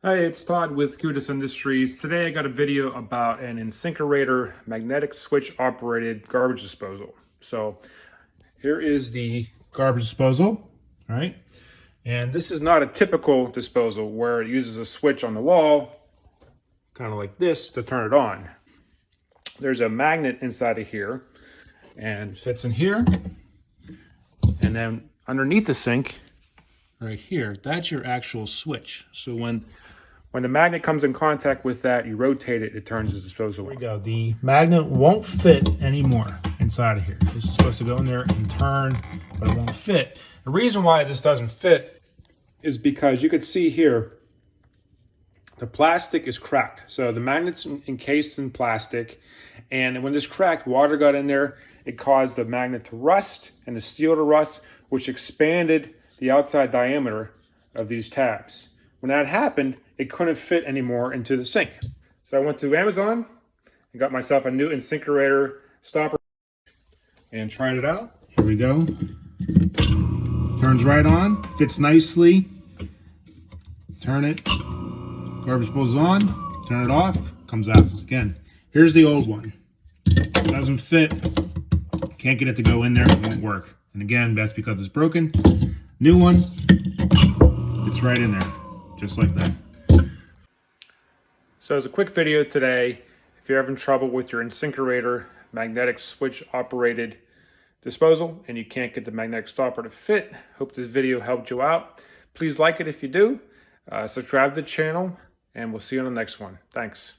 Hi, it's Todd with Kudas Industries. Today I got a video about an Insinkerator magnetic switch operated garbage disposal. So here is the garbage disposal, all right? And this is not a typical disposal where it uses a switch on the wall, kind of like this, to turn it on. There's a magnet inside of here and fits in here. And then underneath the sink, right here, that's your actual switch. So when the magnet comes in contact with that, you rotate it, it turns the disposal on. Here we go. The magnet won't fit anymore inside of here. This is supposed to go in there and turn, but it won't fit. The reason why this doesn't fit is because you could see here, the plastic is cracked. So the magnet's encased in plastic, and when this cracked, water got in there, it caused the magnet to rust and the steel to rust, which expanded the outside diameter of these tabs. When that happened, it couldn't fit anymore into the sink. So I went to Amazon and got myself a new Insinkerator stopper and tried it out. Here we go. Turns right on, fits nicely. Turn it, garbage disposal's on, turn it off, comes out. Again, here's the old one. Doesn't fit, can't get it to go in there, it won't work. And again, that's because it's broken. New one, it's right in there, just like that. So as a quick video today, if you're having trouble with your Insinkerator magnetic switch operated disposal and you can't get the magnetic stopper to fit, hope this video helped you out. Please like it if you do, subscribe to the channel, and we'll see you on the next one. Thanks.